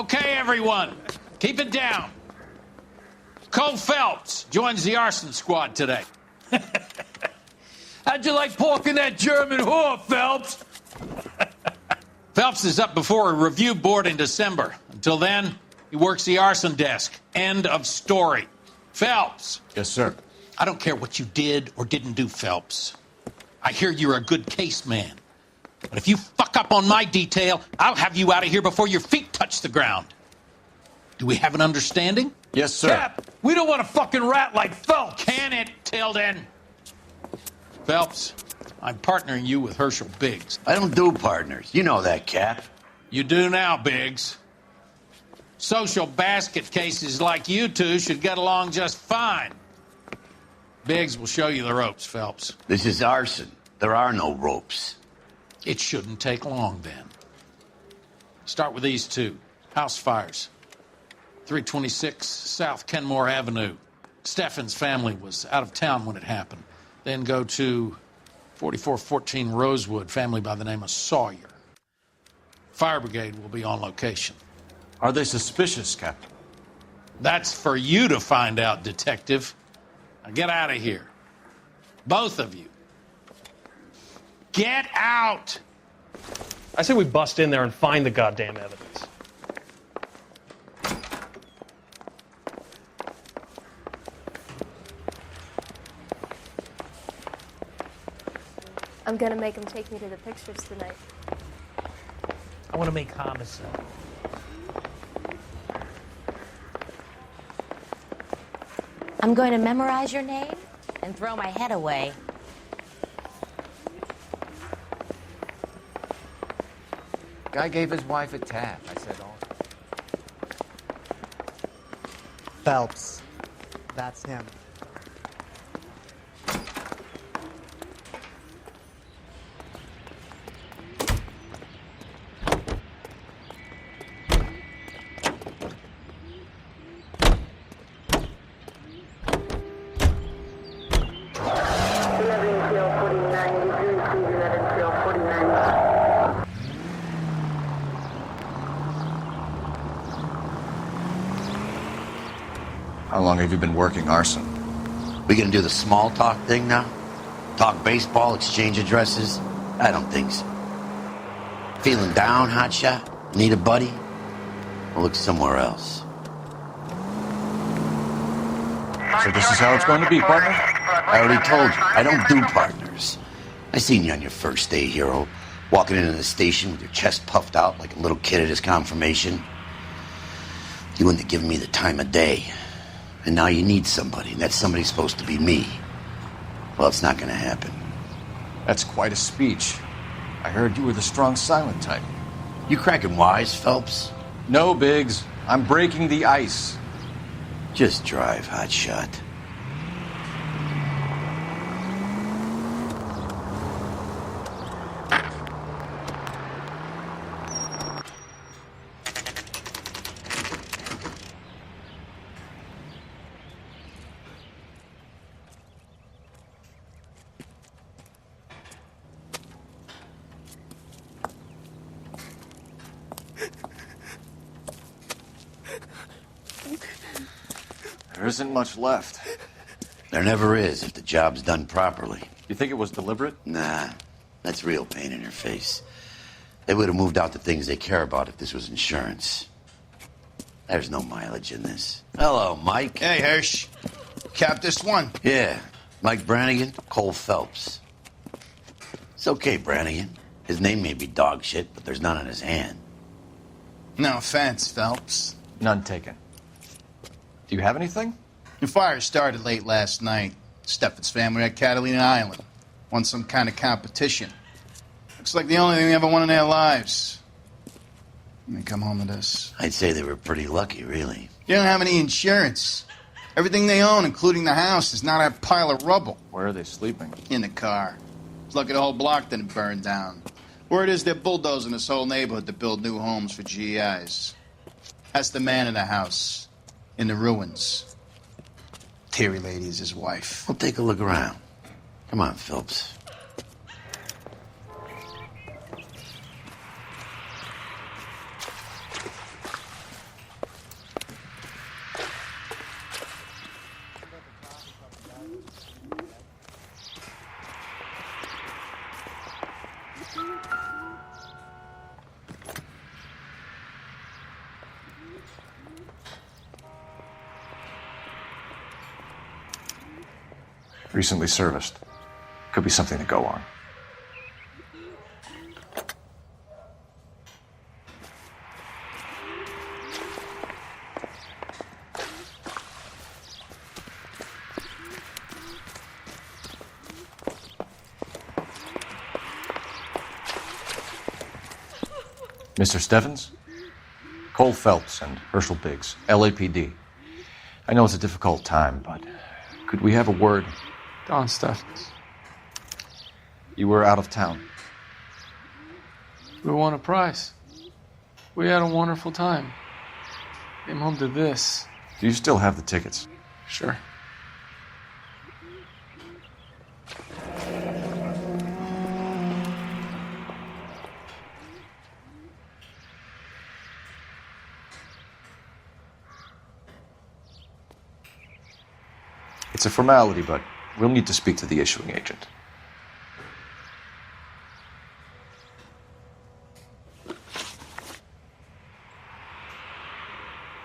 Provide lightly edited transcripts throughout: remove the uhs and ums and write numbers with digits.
Okay, everyone, keep it down. Cole Phelps joins the arson squad today. How'd you like porking that German whore, Phelps? Phelps is up before a review board in December. Until then, he works the arson desk. End of story. Phelps. Yes, sir. I don't care what you did or didn't do, Phelps. I hear you're a good case man. But if you fuck up on my detail, I'll have you out of here before your feet touch the ground. Do we have an understanding? Yes, sir. Cap, we don't want a fucking rat like Phelps. Can it, Tilden? Phelps, I'm partnering you with Herschel Biggs. I don't do partners. You know that, Cap. You do now, Biggs. Social basket cases like you two should get along just fine. Biggs will show you the ropes, Phelps. This is arson. There are no ropes. It shouldn't take long, then. Start with these two. House fires. 326 South Kenmore Avenue. Steffen's family was out of town when it happened. Then go to 4414 Rosewood, family by the name of Sawyer. Fire brigade will be on location. Are they suspicious, Captain? That's for you to find out, detective. Now get out of here. Both of you. Get out! I say we bust in there and find the goddamn evidence. I'm gonna make him take me to the pictures tonight. I want to make homicide. I'm going to memorize your name and throw my head away. Guy gave his wife a tap. I said, oh. Phelps. That's him. How long have you been working arson? We gonna do the small talk thing now? Talk baseball, exchange addresses? I don't think so. Feeling down, hotshot? Need a buddy? We'll look somewhere else. So this is how it's going to be, partner? I already told you, I don't do partners. I seen you on your first day, hero, walking into the station with your chest puffed out like a little kid at his confirmation. You wouldn't have given me the time of day. And now you need somebody, and that somebody's supposed to be me. Well, it's not gonna happen. That's quite a speech. I heard you were the strong silent type. You cracking wise, Phelps? No, Biggs. I'm breaking the ice. Just drive, hotshot. There isn't much left. There never is if the job's done properly. You think it was deliberate? Nah, that's real pain in your face. They would have moved out the things they care about if this was insurance. There's no mileage in this. Hello, Mike. Hey, Hirsch. Cap this one. Yeah, Mike Brannigan, Cole Phelps. It's okay, Brannigan. His name may be dog shit, but there's none on his hand. No offense, Phelps. None taken. Do you have anything? The fire started late last night. Steffen's family at Catalina Island. Won some kind of competition. Looks like the only thing they ever won in their lives. And they come home to this. I'd say they were pretty lucky, really. They don't have any insurance. Everything they own, including the house, is not a pile of rubble. Where are they sleeping? In the car. It's lucky the whole block didn't burn down. Word is they're bulldozing this whole neighborhood to build new homes for GIs. That's the man in the house. In the ruins. Terry lady is his wife. We'll take a look around. Come on, Phelps. Recently serviced. Could be something to go on. Mr. Steffens? Cole Phelps and Herschel Biggs, LAPD. I know it's a difficult time, but could we have a word? Don Steffens. You were out of town. We won a prize. We had a wonderful time. Came home to this. Do you still have the tickets? Sure. It's a formality, but we'll need to speak to the issuing agent.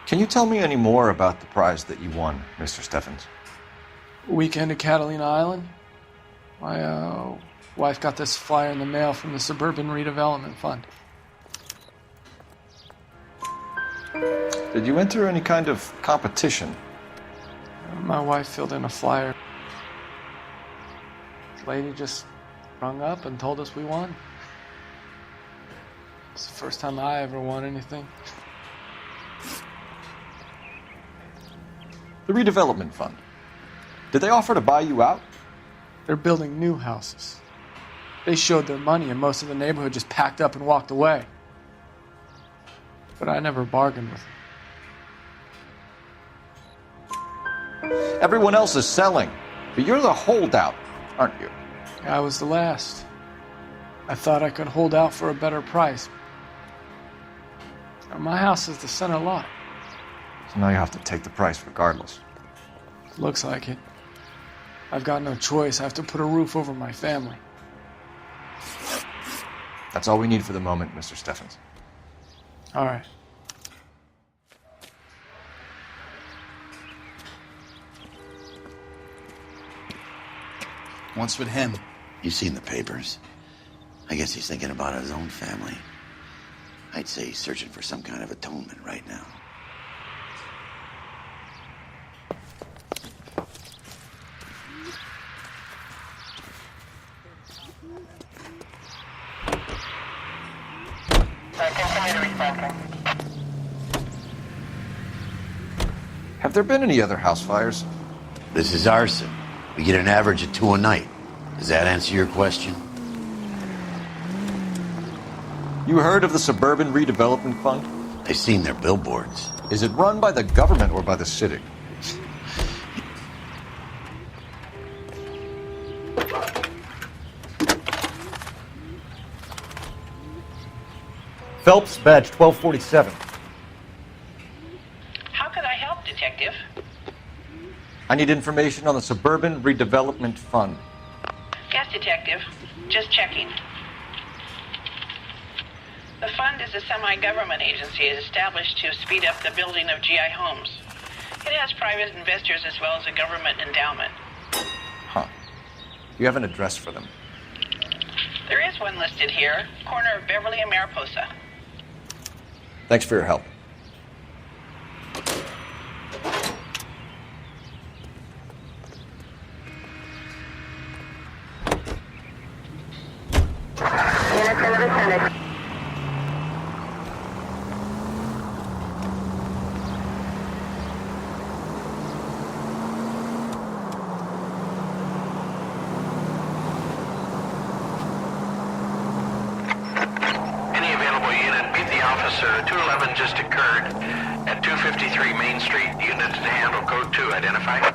Can you tell me any more about the prize that you won, Mr. Steffens? Weekend at Catalina Island. My wife got this flyer in the mail from the Suburban Redevelopment Fund. Did you enter any kind of competition? My wife filled in a flyer. The lady just rung up and told us we won. It's the first time I ever won anything. The redevelopment fund. Did they offer to buy you out? They're building new houses. They showed their money and most of the neighborhood just packed up and walked away. But I never bargained with them. Everyone else is selling, but you're the holdout, aren't you? I was the last. I thought I could hold out for a better price. My house is the center lot. So now you have to take the price regardless. Looks like it. I've got no choice. I have to put a roof over my family. That's all we need for the moment, Mr. Steffens. All right. What's with him? You've seen the papers. I guess he's thinking about his own family. I'd say he's searching for some kind of atonement right now. Have there been any other house fires? This is arson. We get an average of 2 a night. Does that answer your question? You heard of the Suburban Redevelopment Fund? I've seen their billboards. Is it run by the government or by the city? Phelps, badge 1247. How could I help, Detective? I need information on the Suburban Redevelopment Fund. Yes, Detective. Just checking. The fund is a semi-government agency established to speed up the building of GI homes. It has private investors as well as a government endowment. Huh. You have an address for them? There is one listed here, corner of Beverly and Mariposa. Thanks for your help. Any available unit, meet the officer. 211 just occurred at 253 Main Street. Unit to handle code 2. Identify.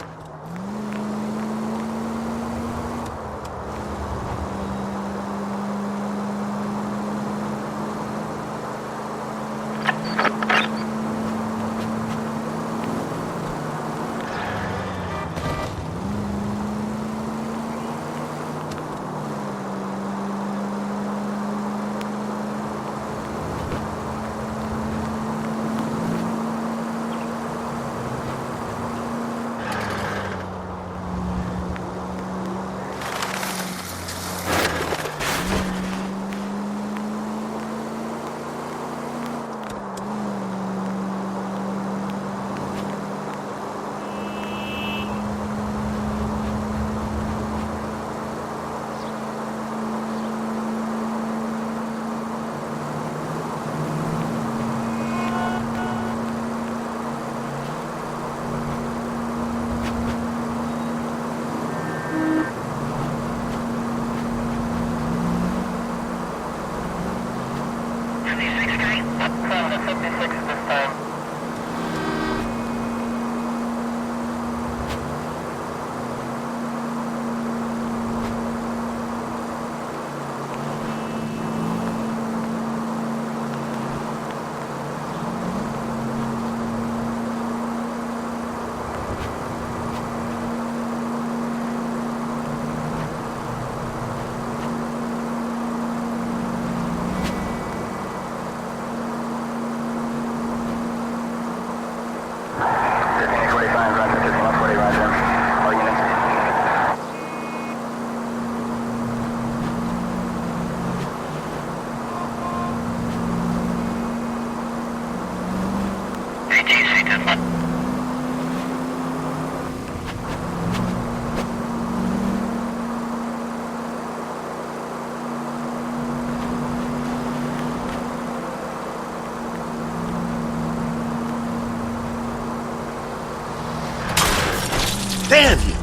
Damn you!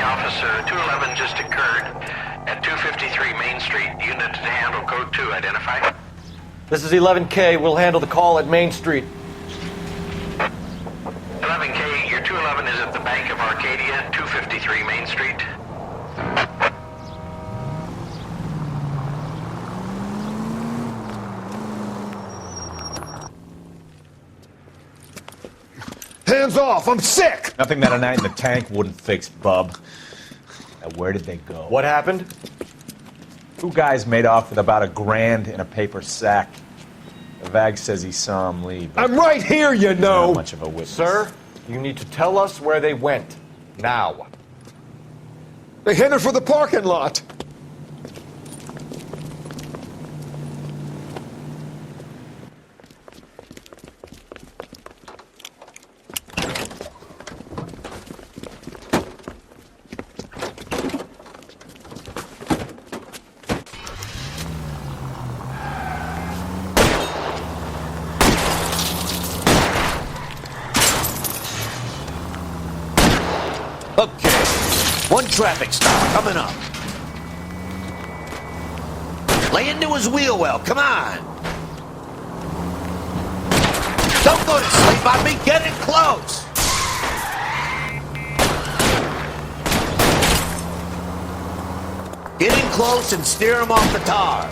Officer, 211 just occurred at 253 Main Street. Unit to handle code 2. Identify. This is 11K. We'll handle the call at Main Street. 11K, your 211 is at the Bank of Arcadia, 253 Main Street. Hands off! I'm sick! Nothing that a night in the tank wouldn't fix, bub. Now, where did they go? What happened? Two guys made off with about $1,000 in a paper sack. The Vag says he saw him leave. I'm right here, you know! Not much of a witness. Sir, you need to tell us where they went. Now. They headed for the parking lot. Okay, one traffic stop coming up. Lay into his wheel well, come on. Don't go to sleep on me, get in close. Get in close and steer him off the tar.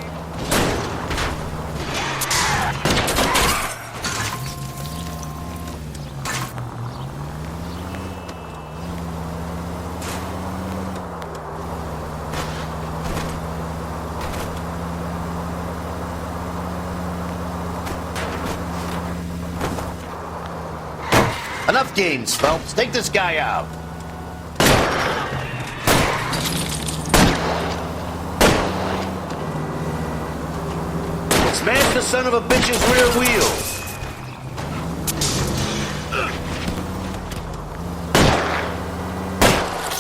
Enough games, Phelps. Take this guy out. Smash the son of a bitch's rear wheel.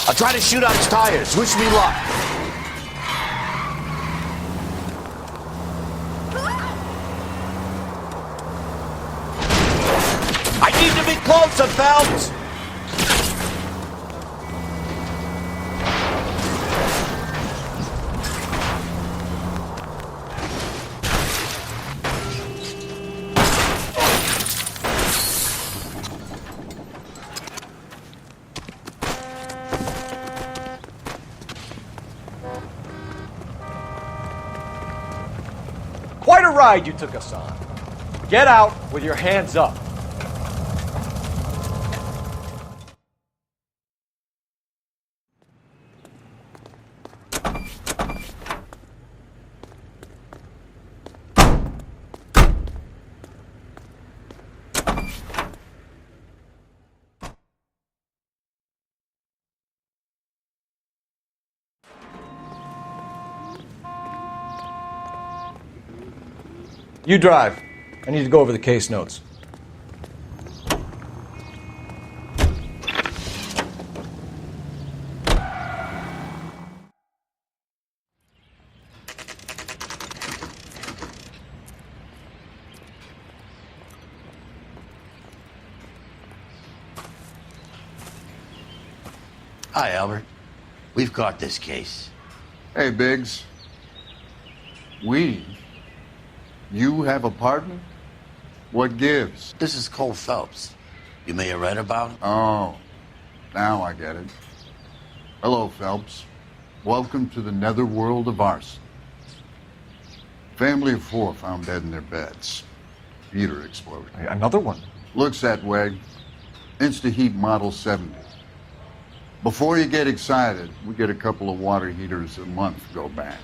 I'll try to shoot out his tires. Wish me luck. I need to be closer, Phelps. Quite a ride you took us on. Get out with your hands up. You drive. I need to go over the case notes. Hi, Albert. We've caught this case. Hey, Biggs. We? You have a partner? What gives? This is Cole Phelps. You may have read about him. Oh, now I get it. Hello, Phelps. Welcome to the netherworld of arson. Family of 4 found dead in their beds. Heater explosion. Another one? Looks that way. Insta-heat Model 70. Before you get excited, we get a couple of water heaters a month go bang.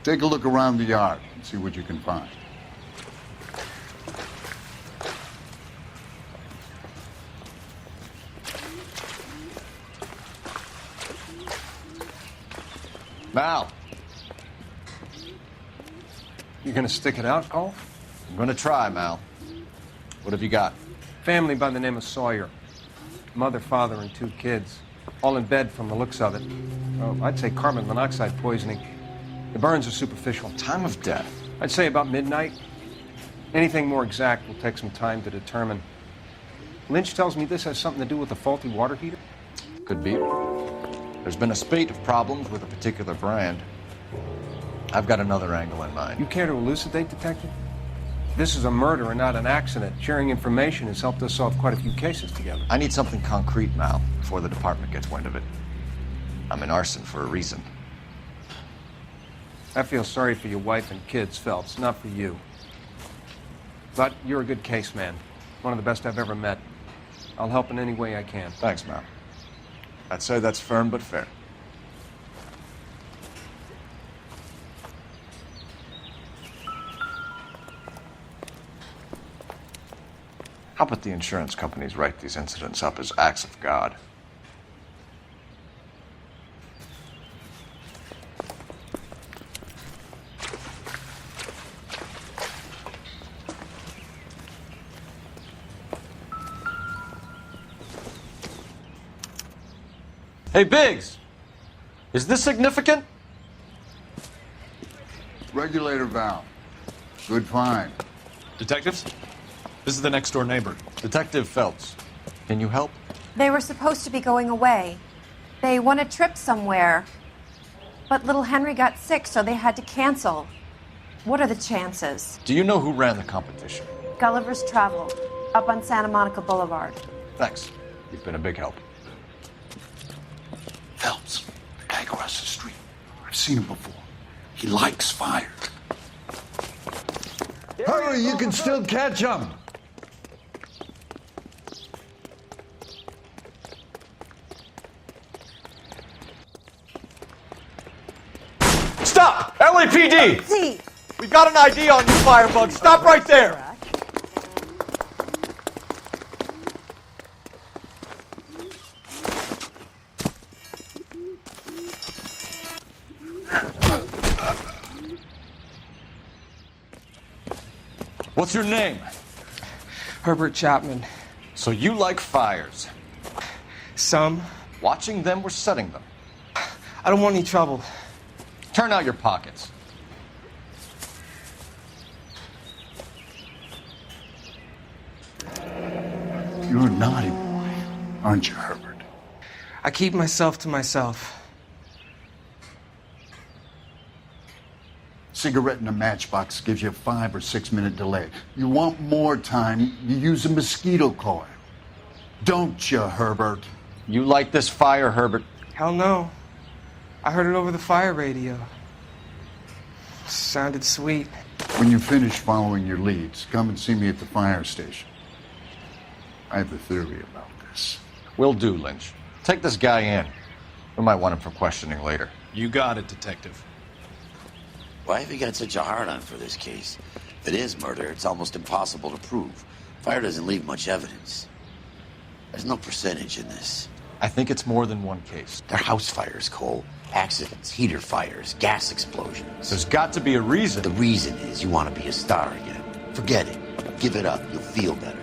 Take a look around the yard and see what you can find. Mal, You gonna stick it out, Cole? I'm gonna try, Mal. What have you got? Family by the name of Sawyer. Mother, father, and 2 kids. All in bed from the looks of it. Oh, I'd say carbon monoxide poisoning. The burns are superficial. Time of death? I'd say about midnight. Anything more exact will take some time to determine. Lynch tells me this has something to do with a faulty water heater. Could be. There's been a spate of problems with a particular brand. I've got another angle in mind. You care to elucidate, Detective? This is a murder and not an accident. Sharing information has helped us solve quite a few cases together. I need something concrete, Mal, before the department gets wind of it. I'm in arson for a reason. I feel sorry for your wife and kids, Phelps, not for you. But you're a good case man. One of the best I've ever met. I'll help in any way I can. Thanks, Mal. I'd say that's firm but fair. How about the insurance companies write these incidents up as acts of God? Hey, Biggs! Is this significant? Regulator valve. Good find. Detectives? This is the next door neighbor. Detective Phelps. Can you help? They were supposed to be going away. They won a trip somewhere. But little Henry got sick, so they had to cancel. What are the chances? Do you know who ran the competition? Gulliver's Travel, up on Santa Monica Boulevard. Thanks. You've been a big help. Phelps, the guy across the street. I've seen him before. He likes fire. Hurry, you can still catch him. Stop! LAPD! See. We've got an ID on you, Firebug. Stop right there! What's your name? Herbert Chapman. So you like fires? Some. Watching them or setting them? I don't want any trouble. Turn out your pockets. You're a naughty boy, aren't you, Herbert? I keep myself to myself. Cigarette in a matchbox gives you a 5 or 6 minute delay. You want more time, you use a mosquito coil. Don't you, Herbert? You light this fire, Herbert? Hell no. I heard it over the fire radio. Sounded sweet. When you finish following your leads, come and see me at the fire station. I have a theory about this. Will do, Lynch. Take this guy in. We might want him for questioning later. You got it, Detective. Why have you got such a hard-on for this case? If it is murder, it's almost impossible to prove. Fire doesn't leave much evidence. There's no percentage in this. I think it's more than one case. They're house fires, Cole. Accidents, heater fires, gas explosions. There's got to be a reason. The reason is you want to be a star again. Forget it. Give it up. You'll feel better.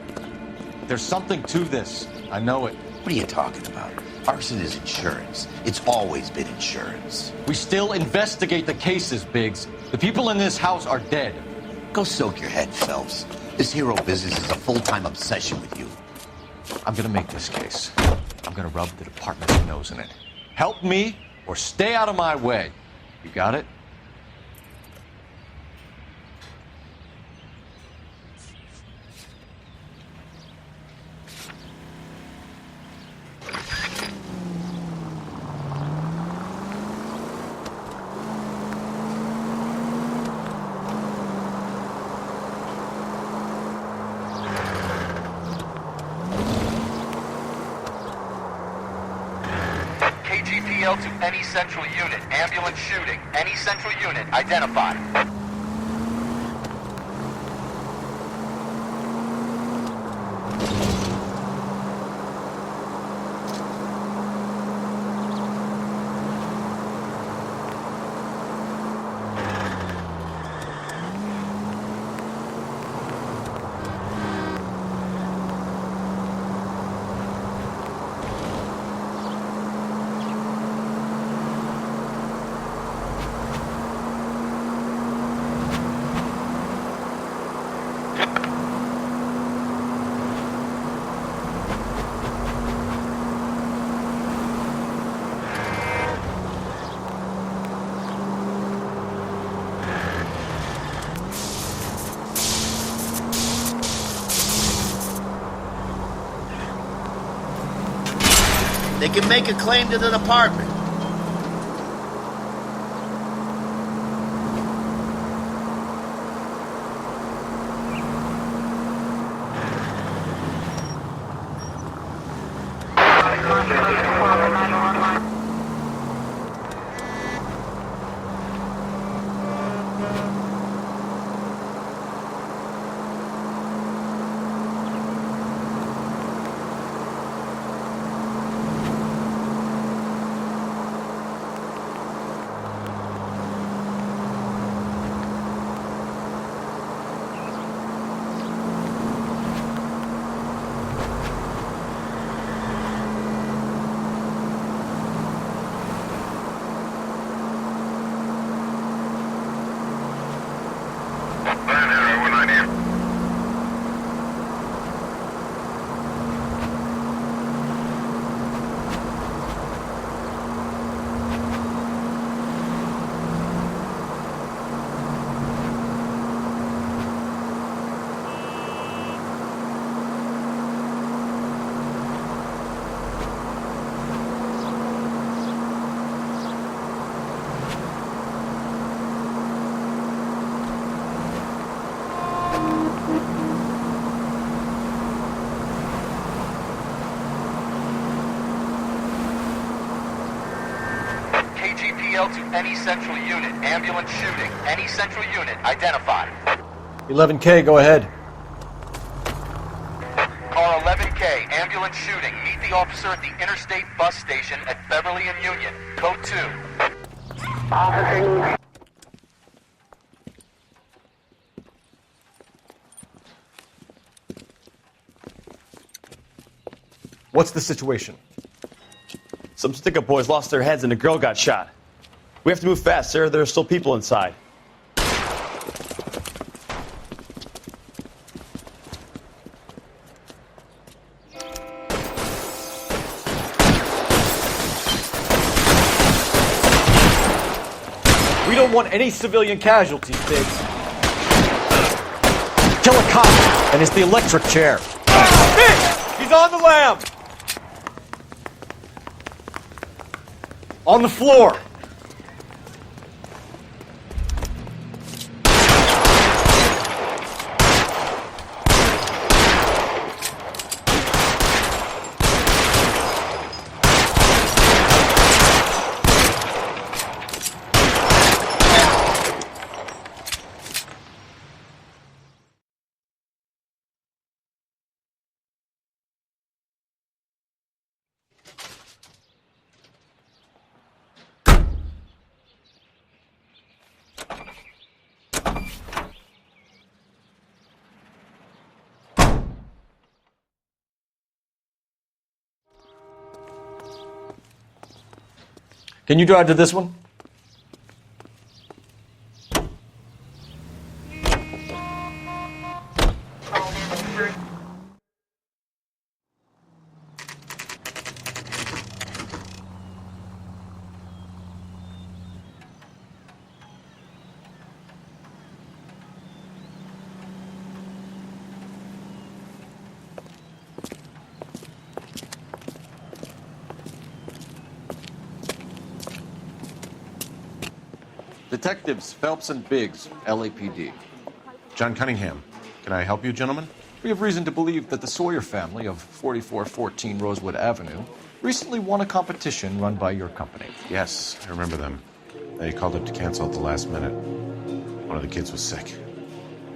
There's something to this. I know it. What are you talking about? Arson is insurance. It's always been insurance. We still investigate the cases, Biggs. The people in this house are dead. Go soak your head, Phelps. This hero business is a full-time obsession with you. I'm gonna make this case. I'm gonna rub the department's nose in it. Help me or stay out of my way. You got it? any central unit. Ambulance shooting. Any central unit identified. They can make a claim to the department. KGPL to any central unit. Ambulance shooting. Any central unit identified. 11K, go ahead. Car 11K, ambulance shooting. Meet the officer at the interstate bus station at Beverly and Union. Code 2. What's the situation? Some stick-up boys lost their heads and a girl got shot. We have to move fast, sir. There are still people inside. We don't want any civilian casualties, Biggs. Kill a cop, and it's the electric chair. Biggs! He's on the lam! On the floor! Can you drive to this one? Detectives Phelps and Biggs, LAPD. John Cunningham. Can I help you, gentlemen? We have reason to believe that the Sawyer family of 4414 Rosewood Avenue recently won a competition run by your company. Yes, I remember them. They called up to cancel at the last minute. One of the kids was sick.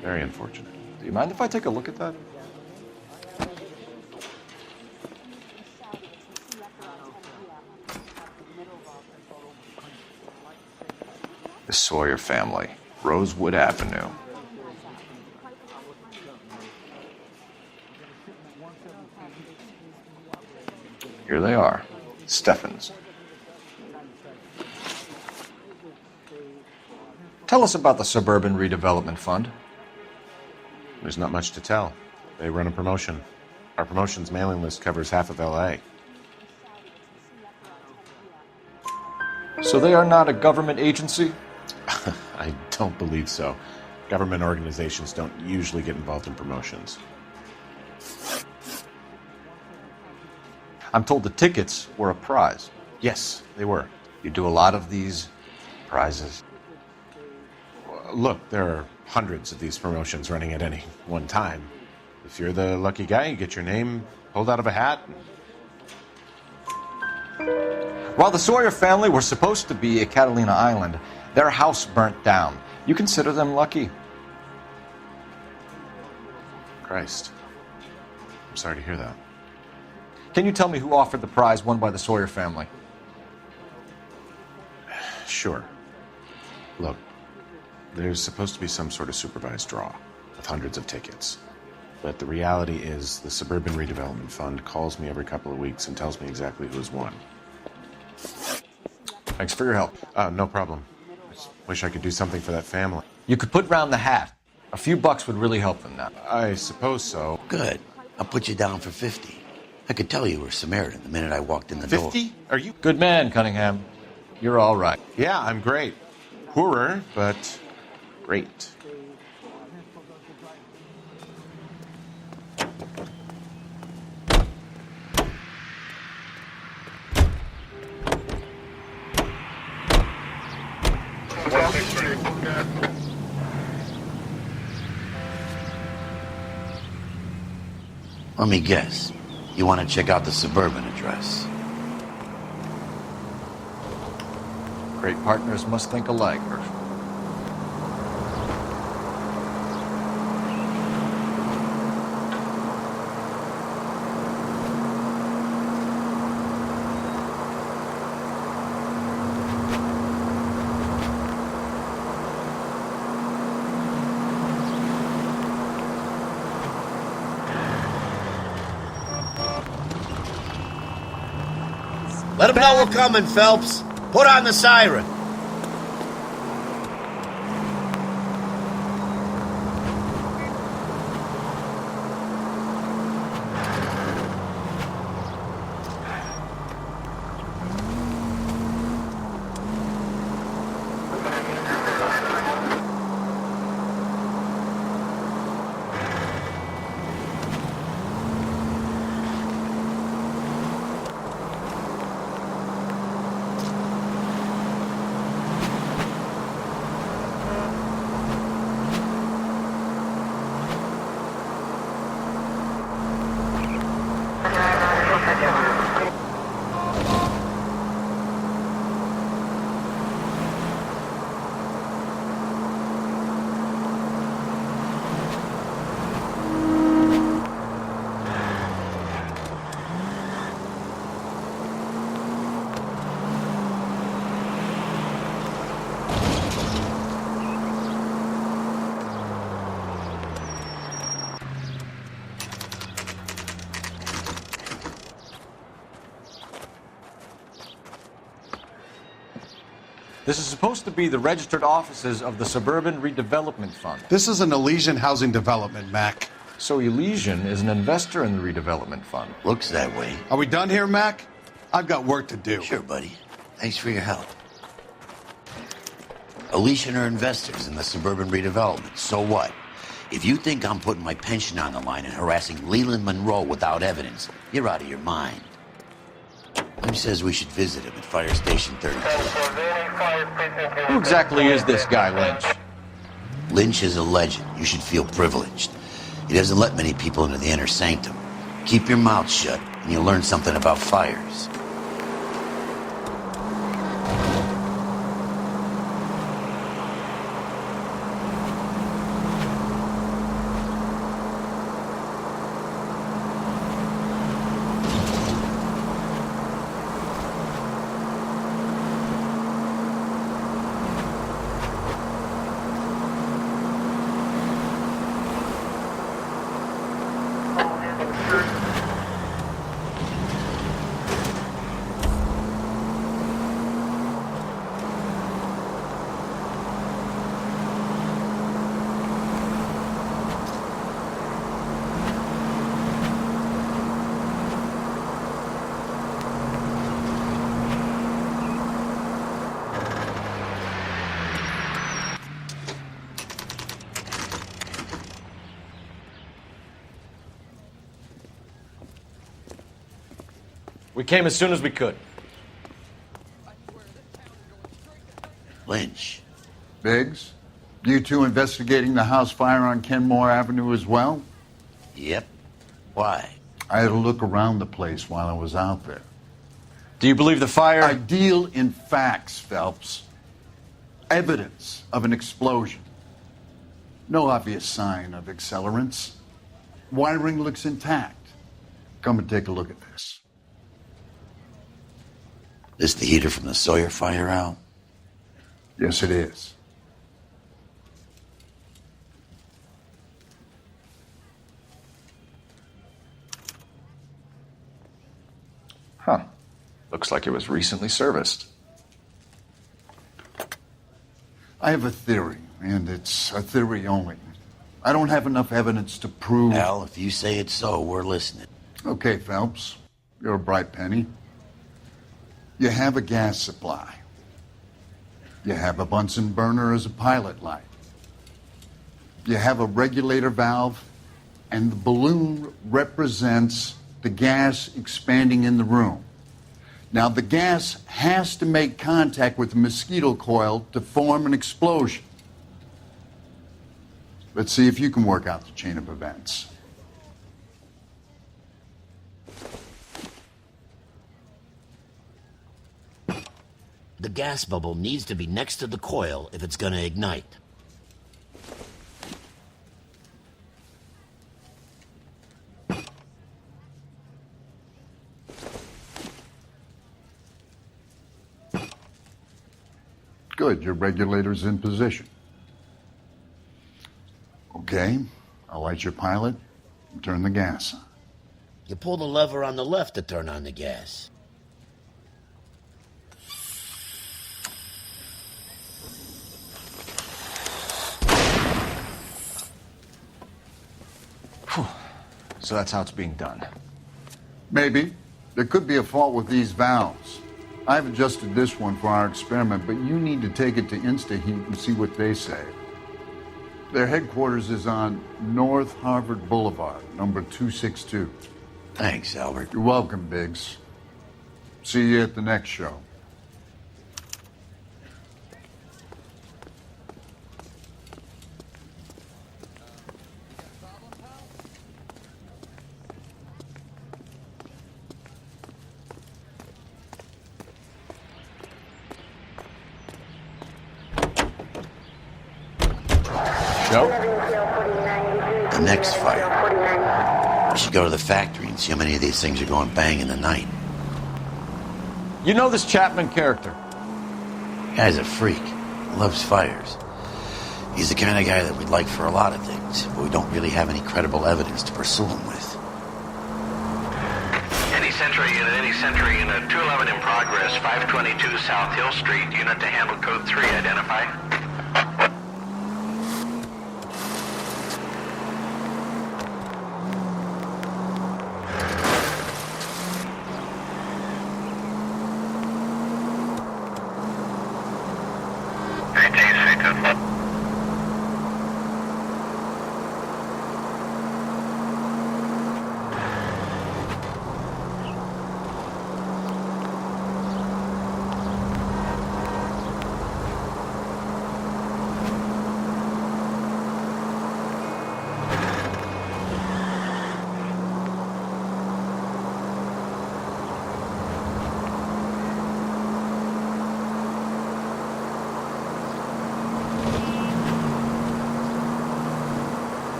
Very unfortunate. Do you mind if I take a look at that? The Sawyer family, Rosewood Avenue. Here they are, Steffens. Tell us about the Suburban Redevelopment Fund. There's not much to tell. They run a promotion. Our promotion's mailing list covers half of L.A. So they are not a government agency? I don't believe so. Government organizations don't usually get involved in promotions. I'm told the tickets were a prize. Yes, they were. You do a lot of these prizes. Look, there are hundreds of these promotions running at any one time. If you're the lucky guy, you get your name pulled out of a hat. While the Sawyer family were supposed to be at Catalina Island, their house burnt down. You consider them lucky? Christ. I'm sorry to hear that. Can you tell me who offered the prize won by the Sawyer family? Sure. Look, there's supposed to be some sort of supervised draw with hundreds of tickets. But the reality is the Suburban Redevelopment Fund calls me every couple of weeks and tells me exactly who's won. Thanks for your help. No problem. I just wish I could do something for that family. You could put round the hat. A few bucks would really help them now. I suppose so. Good. I'll put you down for 50. I could tell you were Samaritan the minute I walked in the door. 50? Are you? Good man, Cunningham. You're all right. Yeah, I'm great. Poorer, but great. Let me guess. You want to check out the Suburban address? Great partners must think alike, Herschel. Let them know we're coming, Phelps. Put on the siren. This is supposed to be the registered offices of the Suburban Redevelopment Fund. This is an Elysian housing development, Mac. So Elysian is an investor in the redevelopment fund. Looks that way. Are we done here, Mac? I've got work to do. Sure, buddy. Thanks for your help. Elysian are investors in the Suburban Redevelopment. So what? If you think I'm putting my pension on the line and harassing Leland Monroe without evidence, you're out of your mind. Lynch says we should visit him at Fire Station 32. Who exactly is this guy, Lynch? Lynch is a legend. You should feel privileged. He doesn't let many people into the inner sanctum. Keep your mouth shut and you'll learn something about fires. We came as soon as we could. Lynch. Biggs, you two investigating the house fire on Kenmore Avenue as well? Yep. Why? I had a look around the place while I was out there. Do you believe the fire? I deal in facts, Phelps. Evidence of an explosion. No obvious sign of accelerants. Wiring looks intact. Come and take a look at this. This the heater from the Sawyer fire, Al? Yes, it is. Huh. Looks like it was recently serviced. I have a theory, and it's a theory only. I don't have enough evidence to prove... Al, if you say it's so, we're listening. Okay, Phelps. You're a bright penny. You have a gas supply. You have a Bunsen burner as a pilot light. You have a regulator valve, and the balloon represents the gas expanding in the room. Now, the gas has to make contact with the mosquito coil to form an explosion. Let's see if you can work out the chain of events. The gas bubble needs to be next to the coil if it's going to ignite. Good, your regulator's in position. Okay, I'll light your pilot and turn the gas on. You pull the lever on the left to turn on the gas. So that's how it's being done. Maybe. There could be a fault with these valves. I've adjusted this one for our experiment, but you need to take it to InstaHeat and see what they say. Their headquarters is on North Harvard Boulevard, number 262. Thanks, Albert. You're welcome, Biggs. See you at the next show. The next fire. We should go to the factory and see how many of these things are going bang in the night. You know this Chapman character? Guy's a freak. Loves fires. He's the kind of guy that we'd like for a lot of things, but we don't really have any credible evidence to pursue him with. Any Central Unit, 211 in progress, 522 South Hill Street, unit to handle code 3, identify.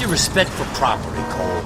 your respect for property, Cole?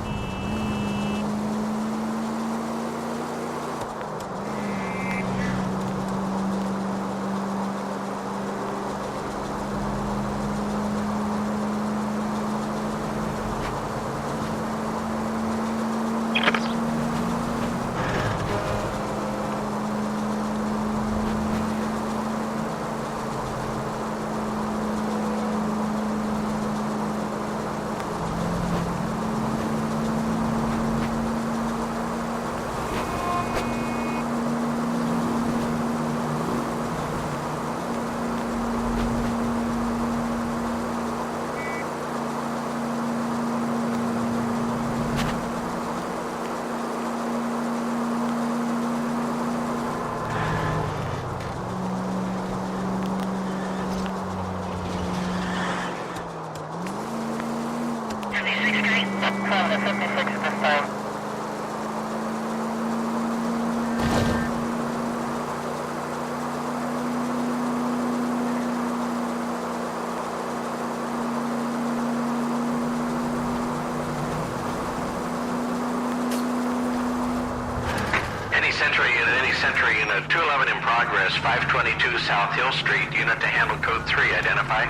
Sentry unit 211 in progress, 522 South Hill Street, unit to handle code 3, identify.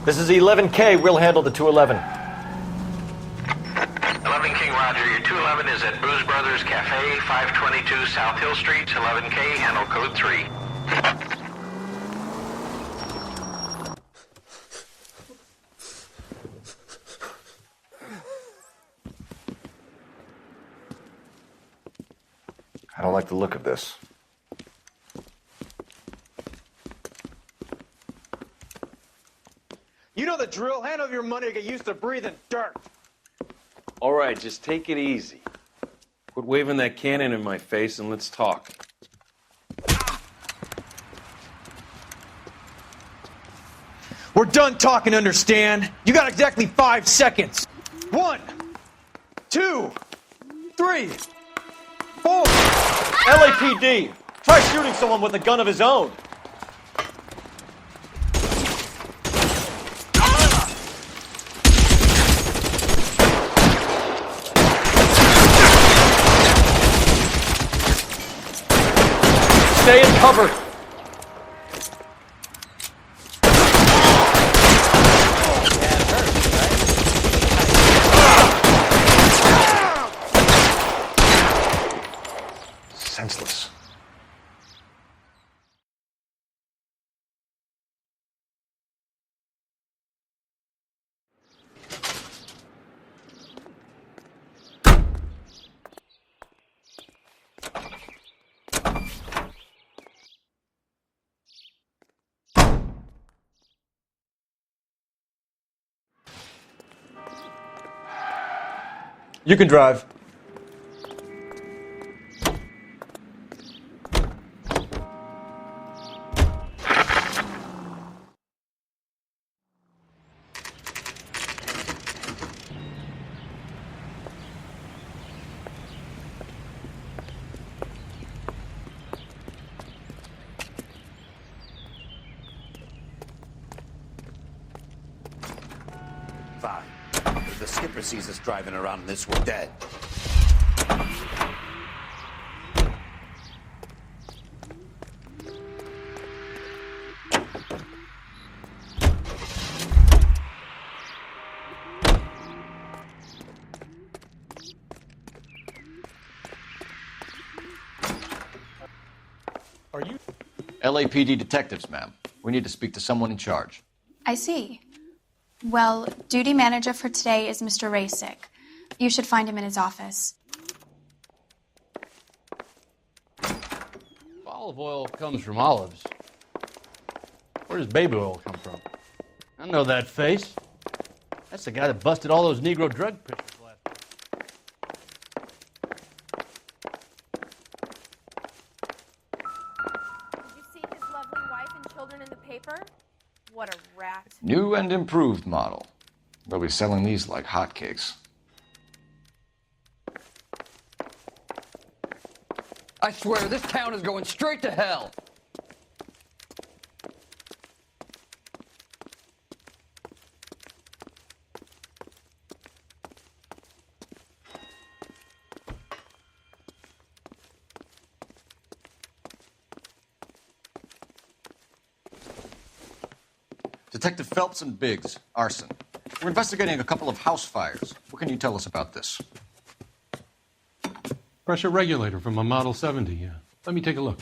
This is 11K, we'll handle the 211. 11 King Roger, your 211 is at Booze Brothers Cafe, 522 South Hill Street, 11K, handle code 3. I don't like the look of this. You know the drill. Hand over your money or get used to breathing dirt. All right, just take it easy. Quit waving that cannon in my face and let's talk. We're done talking, understand? You got exactly 5 seconds. 1, 2, 3, 4. LAPD! Try shooting someone with a gun of his own. Stay in cover. Senseless. You can drive. Fine. If the skipper sees us driving around in this, we're dead. Are you? LAPD detectives, ma'am. We need to speak to someone in charge. I see. Well, duty manager for today is Mr. Rasick. You should find him in his office. Olive oil comes from olives. Where does baby oil come from? I know that face. That's the guy that busted all those Negro drug pushers last week. Did you see his lovely wife and children in the paper? What a rat. New and improved model. They'll be selling these like hotcakes. I swear, this town is going straight to hell. Detective Phelps and Biggs, arson. We're investigating a couple of house fires. What can you tell us about this? Pressure regulator from a Model 70, yeah. Let me take a look.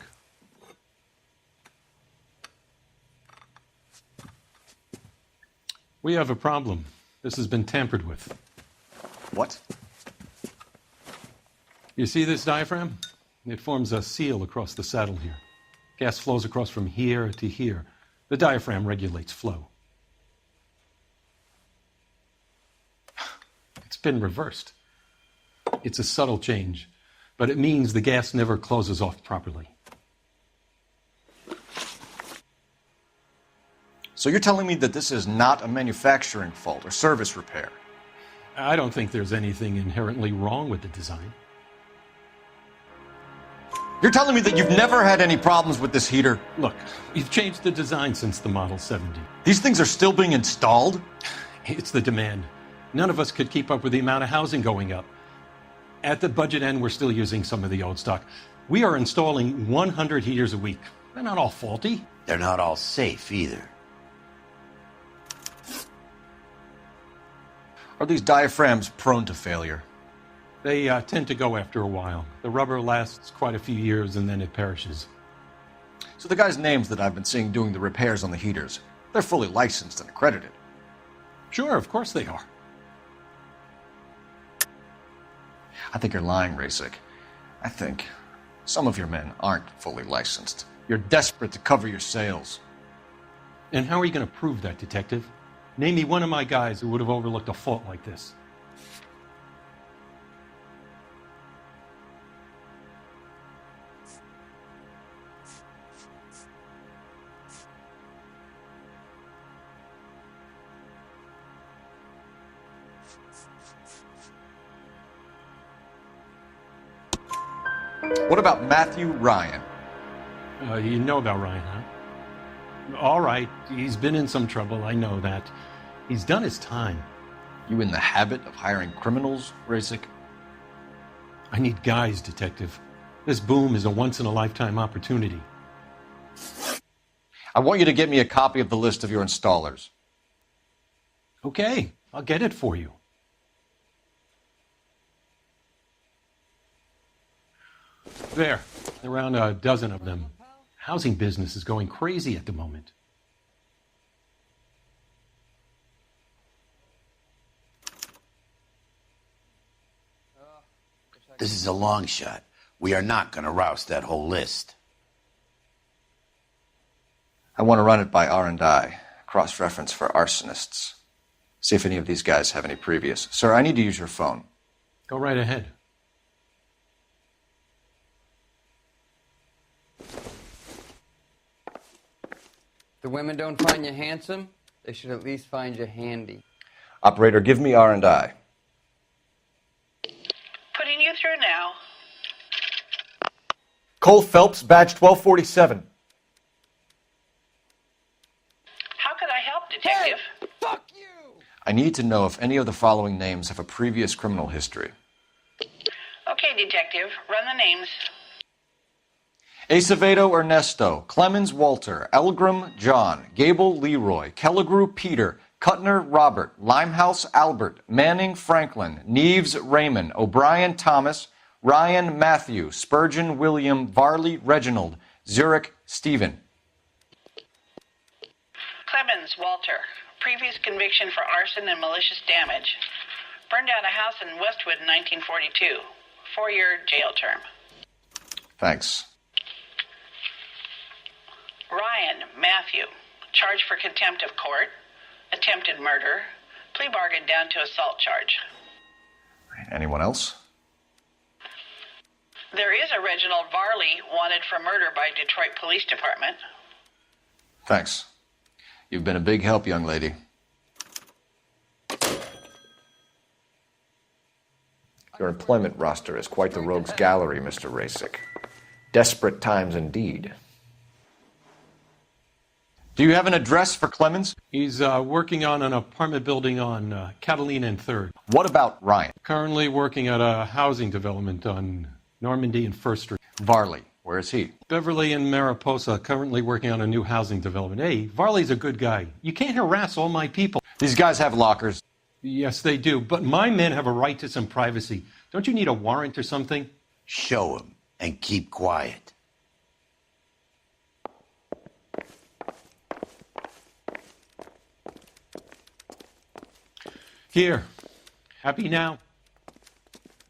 We have a problem. This has been tampered with. What? You see this diaphragm? It forms a seal across the saddle here. Gas flows across from here to here. The diaphragm regulates flow. It's been reversed. It's a subtle change, but it means the gas never closes off properly. So you're telling me that this is not a manufacturing fault or service repair? I don't think there's anything inherently wrong with the design. You're telling me that you've never had any problems with this heater? Look, we've changed the design since the Model 70. These things are still being installed? It's the demand. None of us could keep up with the amount of housing going up. At the budget end, we're still using some of the old stock. We are installing 100 heaters a week. They're not all faulty. They're not all safe either. Are these diaphragms prone to failure? They tend to go after a while. The rubber lasts quite a few years and then it perishes. So the guys' names that I've been seeing doing the repairs on the heaters, they're fully licensed and accredited? Sure, of course they are. I think you're lying, Rasik. I think some of your men aren't fully licensed. You're desperate to cover your sales. And how are you going to prove that, Detective? Name me one of my guys who would have overlooked a fault like this. What about Matthew Ryan? You know about Ryan, huh? All right, he's been in some trouble, I know that. He's done his time. You in the habit of hiring criminals, Rasik? I need guys, Detective. This boom is a once-in-a-lifetime opportunity. I want you to get me a copy of the list of your installers. Okay, I'll get it for you. There, around a dozen of them. Housing business is going crazy at the moment. This is a long shot. We are not going to roust that whole list. I want to run it by R&I, cross-reference for arsonists. See if any of these guys have any previous. Sir, I need to use your phone. Go right ahead. The women don't find you handsome, they should at least find you handy. Operator, give me R&I. Putting you through now. Cole Phelps, badge 1247. How could I help, Detective? Hey, fuck you! I need to know if any of the following names have a previous criminal history. Okay, Detective, run the names. Acevedo Ernesto, Clemens Walter, Elgram John, Gable Leroy, Kelligrew Peter, Kuttner Robert, Limehouse Albert, Manning Franklin, Neves Raymond, O'Brien Thomas, Ryan Matthew, Spurgeon William, Varley Reginald, Zurich Stephen. Clemens Walter, previous conviction for arson and malicious damage. Burned down a house in Westwood in 1942. 4-year jail term. Thanks. Ryan Matthew, charged for contempt of court, attempted murder, plea bargain down to assault charge. Anyone else? There is a Reginald Varley wanted for murder by Detroit Police Department. Thanks. You've been a big help, young lady. Your employment roster is quite the rogues gallery, Mr. Rasik. Desperate times indeed. Do you have an address for Clemens? He's working on an apartment building on Catalina and 3rd. What about Ryan? Currently working at a housing development on Normandy and 1st Street. Varley. Where is he? Beverly and Mariposa, currently working on a new housing development. Hey, Varley's a good guy. You can't harass all my people. These guys have lockers. Yes, they do, but my men have a right to some privacy. Don't you need a warrant or something? Show him and keep quiet. Here. Happy now?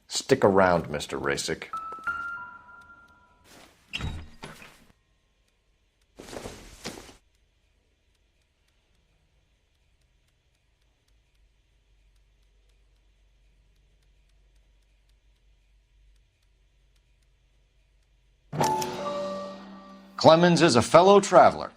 Stick around, Mr. Rasick. Clemens is a fellow traveler.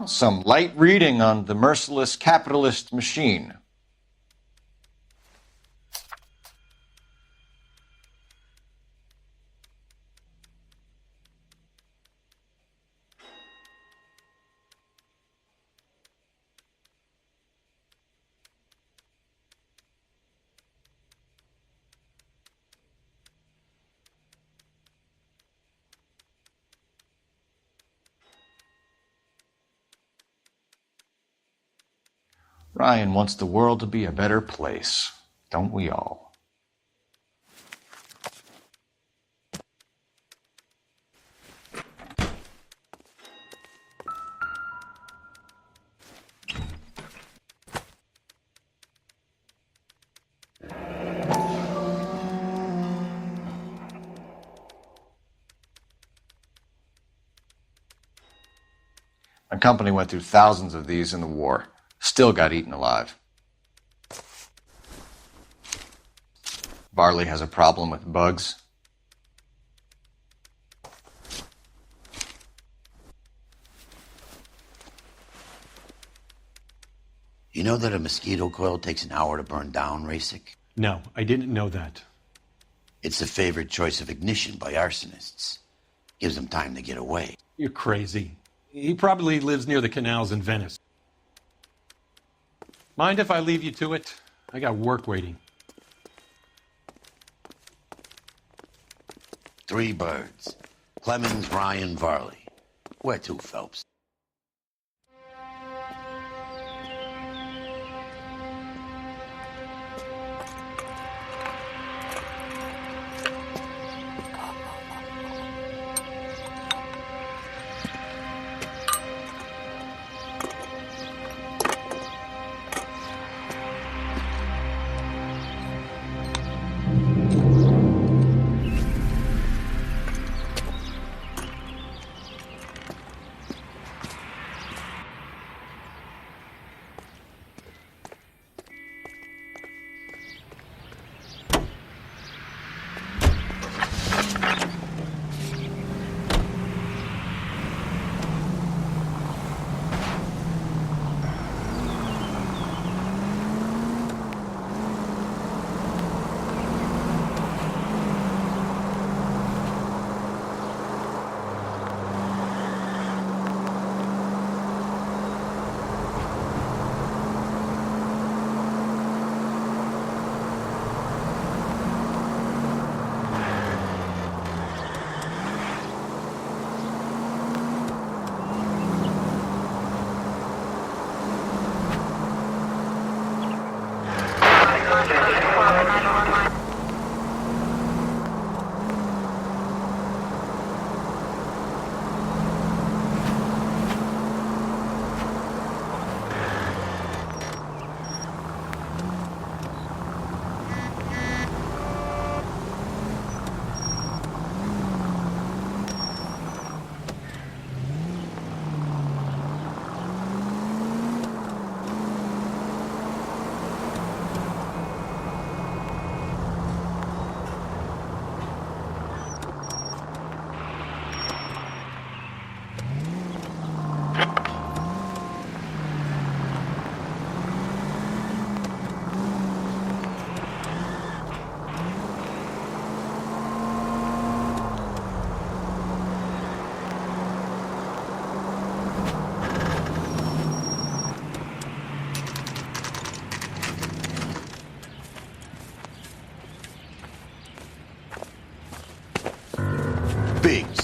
Some light reading on the merciless capitalist machine. Ryan wants the world to be a better place, don't we all? My company went through thousands of these in the war. Still got eaten alive. Varley has a problem with bugs. You know that a mosquito coil takes an hour to burn down, Rasick? No, I didn't know that. It's a favorite choice of ignition by arsonists. Gives them time to get away. You're crazy. He probably lives near the canals in Venice. Mind if I leave you to it? I got work waiting. 3 birds. Clemens, Ryan, Varley. Where to, Phelps?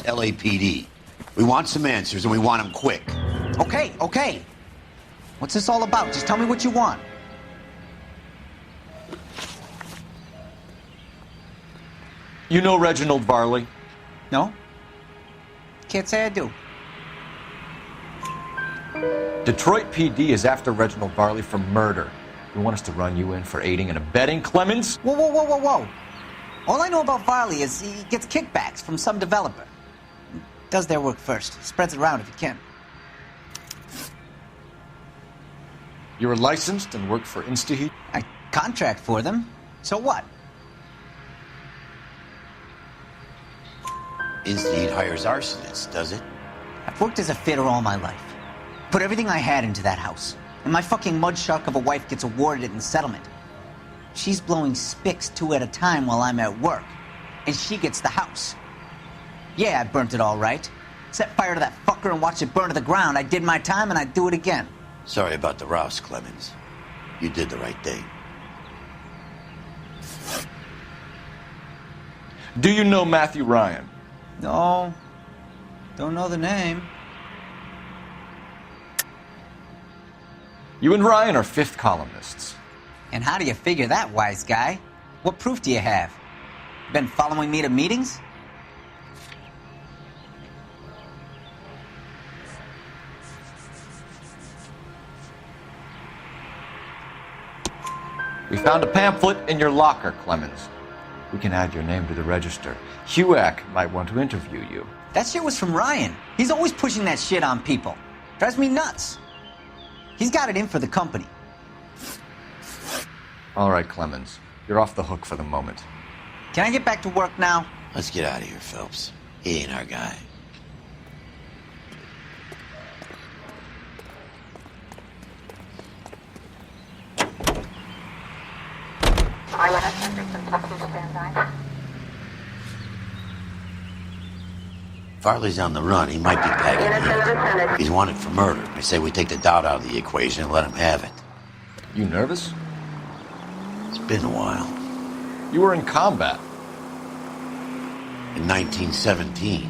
LAPD. We want some answers, and we want them quick. Okay, okay. What's this all about? Just tell me what you want. You know Reginald Varley? No? Can't say I do. Detroit PD is after Reginald Varley for murder. You want us to run you in for aiding and abetting, Clemens? Whoa, whoa, whoa, whoa, whoa. All I know about Varley is he gets kickbacks from some developer. Does their work first. Spreads it around if he can. You were licensed and worked for InstaHeat? I contract for them. So what? InstaHeat hires arsonists, does it? I've worked as a fitter all my life. Put everything I had into that house. And my fucking mud shark of a wife gets awarded it in settlement. She's blowing spics 2 at a time while I'm at work. And she gets the house. Yeah, I burnt it all right. Set fire to that fucker and watched it burn to the ground. I did my time and I'd do it again. Sorry about the rouse, Clemens. You did the right thing. Do you know Matthew Ryan? No. Don't know the name. You and Ryan are fifth columnists. And how do you figure that, wise guy? What proof do you have? Been following me to meetings? We found a pamphlet in your locker, Clemens. We can add your name to the register. HUAC might want to interview you. That shit was from Ryan. He's always pushing that shit on people. Drives me nuts. He's got it in for the company. All right, Clemens. You're off the hook for the moment. Can I get back to work now? Let's get out of here, Phelps. He ain't our guy. Farley's on the run. He might be packing heat. He's wanted for murder. I say we take the doubt out of the equation and let him have it. You nervous? It's been a while. You were in combat. In 1917.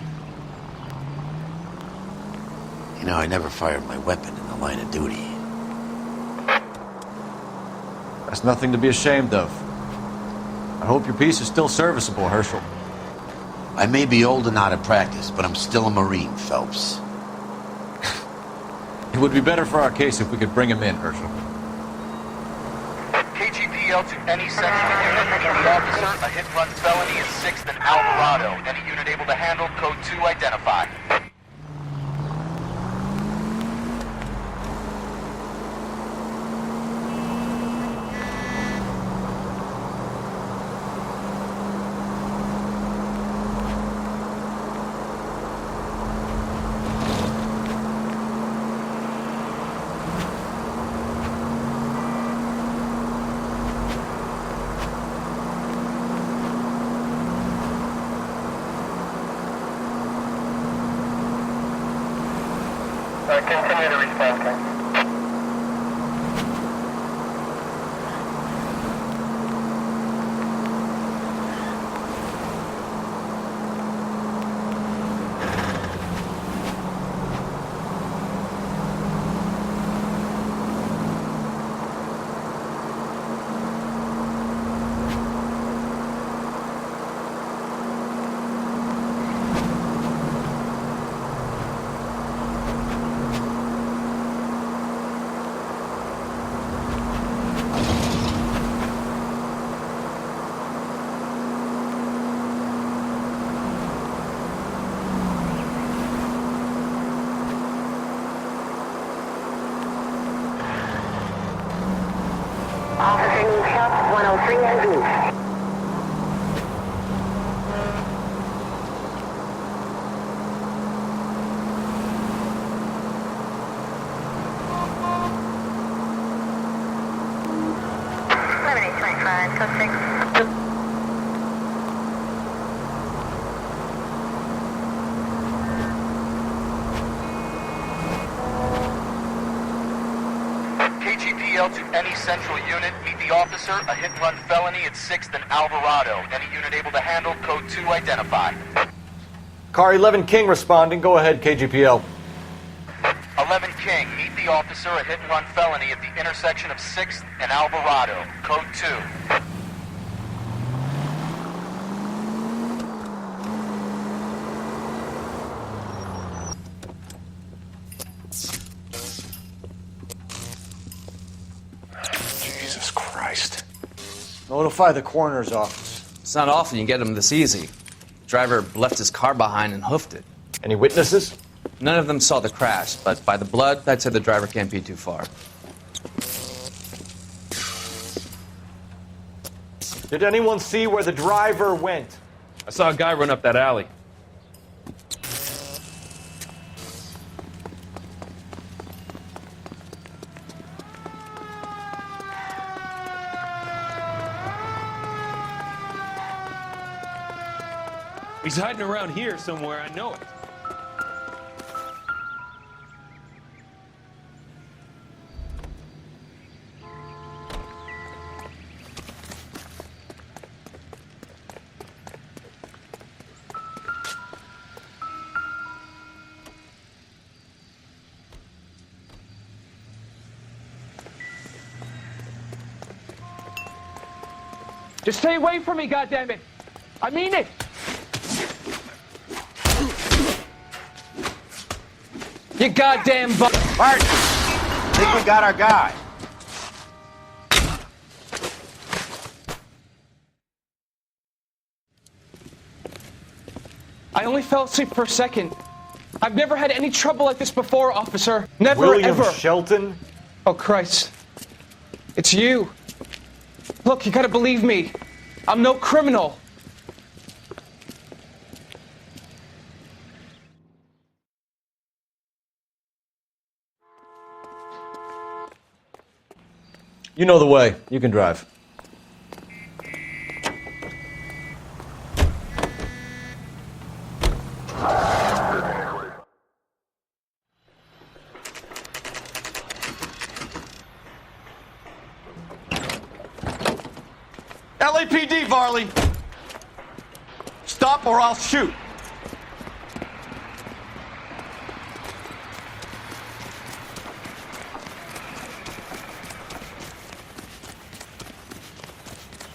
You know, I never fired my weapon in the line of duty. That's nothing to be ashamed of. I hope your piece is still serviceable, Herschel. I may be old and out of practice, but I'm still a Marine, Phelps. It would be better for our case if we could bring him in, Herschel. KGPL to any central unit. The officer, a hit-run felony is 6th and Alvarado. Any unit able to handle, code 2 identified. Continue to respond, Ken. Officer needs help, 103 and roof. KGPL to any central unit. Meet the officer, a hit-and-run felony at 6th and Alvarado. Any unit able to handle, code 2 identified. Car 11 King responding. Go ahead, KGPL. 11 King, meet the officer, a hit-and-run felony at the intersection of 6th and Alvarado. Code 2. Jesus Christ. Notify the coroner's office. It's not often you get them this easy. Driver left his car behind and hoofed it. Any witnesses? None of them saw the crash, but by the blood, I'd say the driver can't be too far. Did anyone see where the driver went? I saw a guy run up that alley. He's hiding around here somewhere, I know it. Just stay away from me, goddammit! I mean it! You goddamn Martin! I think we got our guy. I only fell asleep for a second. I've never had any trouble like this before, officer. Never, William ever. Shelton? Oh, Christ. It's you. Look, you gotta believe me. I'm no criminal. You know the way. You can drive. LAPD, Varley! Stop or I'll shoot!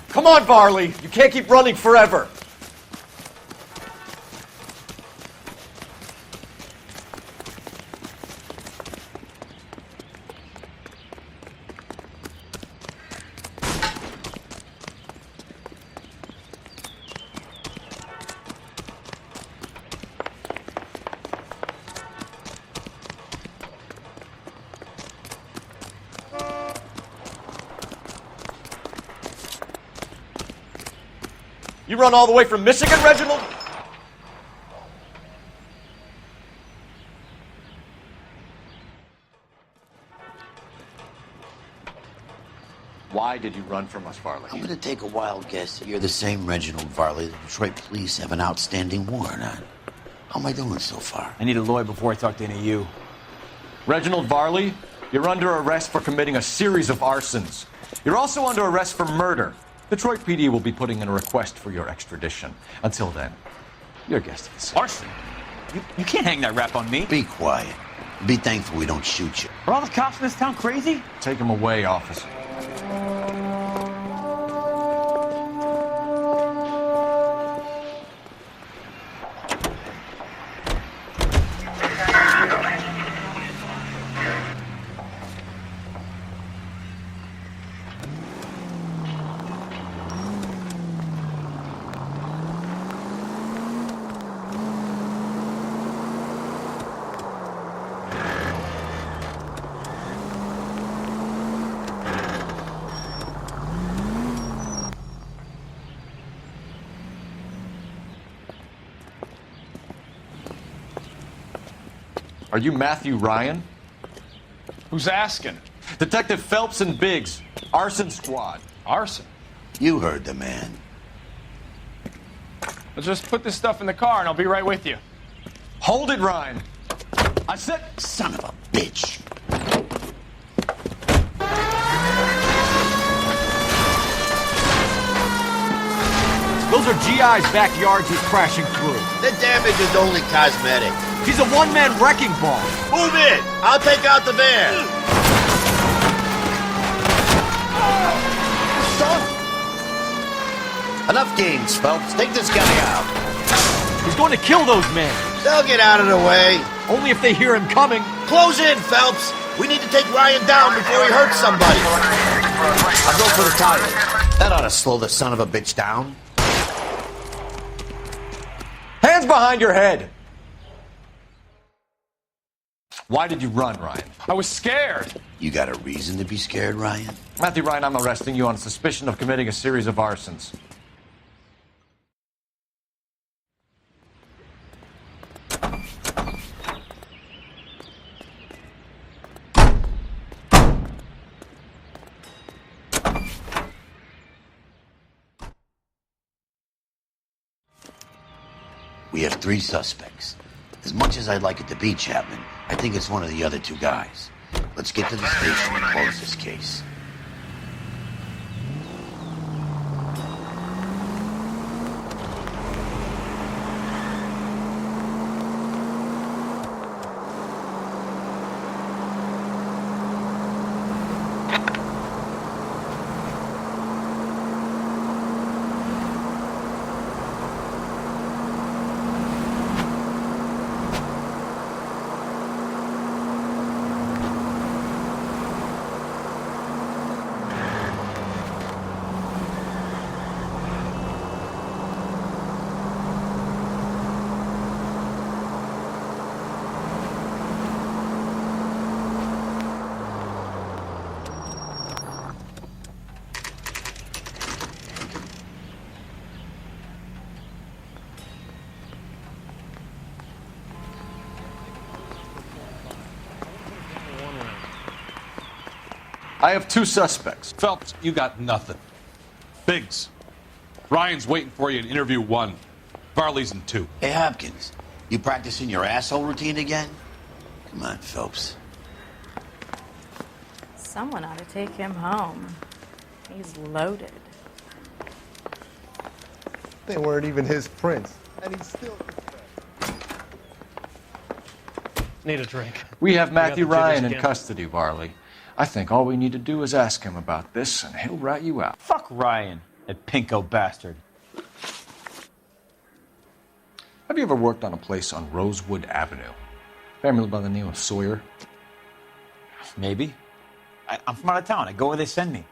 Come on, Varley! You can't keep running forever! You run all the way from Michigan, Reginald? Why did you run from us, Varley? I'm gonna take a wild guess that you're the same Reginald Varley the Detroit police have an outstanding warrant on. How am I doing so far? I need a lawyer before I talk to any of you. Reginald Varley, you're under arrest for committing a series of arsons. You're also under arrest for murder. Detroit PD will be putting in a request for your extradition. Until then, your guest is Arson? You can't hang that rap on me. Be quiet. Be thankful we don't shoot you. Are all the cops in this town crazy? Take him away, officer. Are you Matthew Ryan? Who's asking? Detective Phelps and Biggs, Arson Squad. Arson? You heard the man. Let's just put this stuff in the car and I'll be right with you. Hold it, Ryan. I said... Son of a bitch. Those are GI's backyards he's crashing through. The damage is only cosmetic. He's a one-man wrecking ball. Move in! I'll take out the van! Enough games, Phelps. Take this guy out. He's going to kill those men. They'll get out of the way. Only if they hear him coming. Close in, Phelps. We need to take Ryan down before he hurts somebody. I'll go for the tire. That ought to slow the son of a bitch down. Hands behind your head! Why did you run, Ryan? I was scared. You got a reason to be scared, Ryan? Matthew Ryan, I'm arresting you on suspicion of committing a series of arsons. We have 3 suspects. As much as I'd like it to be Chapman, I think it's one of the other 2 guys. Let's get to the station and close this case. I have 2 suspects. Phelps, you got nothing. Biggs, Ryan's waiting for you in interview 1. Varley's in 2. Hey, Hopkins, you practicing your asshole routine again? Come on, Phelps. Someone ought to take him home. He's loaded. They weren't even his prints, and he's still... Need a drink. We have Matthew got the jitters Ryan in again. custody, Varley. I think all we need to do is ask him about this, and he'll rat you out. Fuck Ryan, that pinko bastard. Have you ever worked on a place on Rosewood Avenue? Family by the name of Sawyer? Maybe. I'm from out of town. I go where they send me.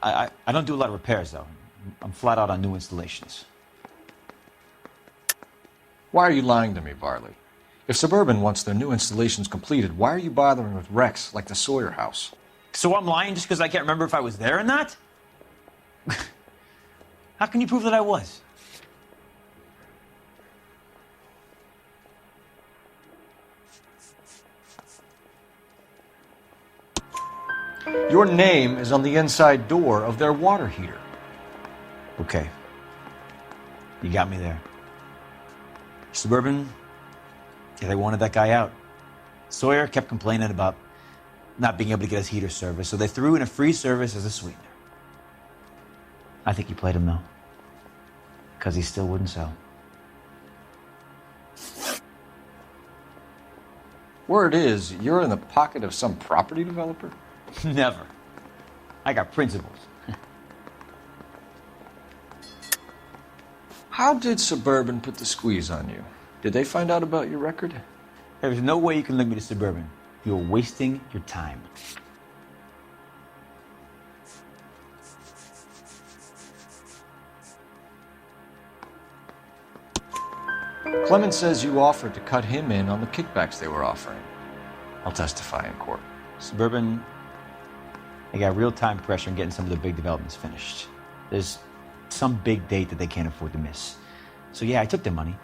I don't do a lot of repairs, though. I'm flat out on new installations. Why are you lying to me, Varley? If Suburban wants their new installations completed, why are you bothering with wrecks like the Sawyer house? So I'm lying just because I can't remember if I was there or not? How can you prove that I was? Your name is on the inside door of their water heater. Okay. You got me there. Suburban, yeah, they wanted that guy out. Sawyer kept complaining about not being able to get his heater service, so they threw in a free service as a sweetener. I think he played him, though. Because he still wouldn't sell. Word is, you're in the pocket of some property developer? Never. I got principles. How did Suburban put the squeeze on you? Did they find out about your record? There's no way you can link me to Suburban. You're wasting your time. Clemens says you offered to cut him in on the kickbacks they were offering. I'll testify in court. Suburban, they got real time pressure on getting some of their big developments finished. There's some big date that they can't afford to miss. So yeah, I took their money.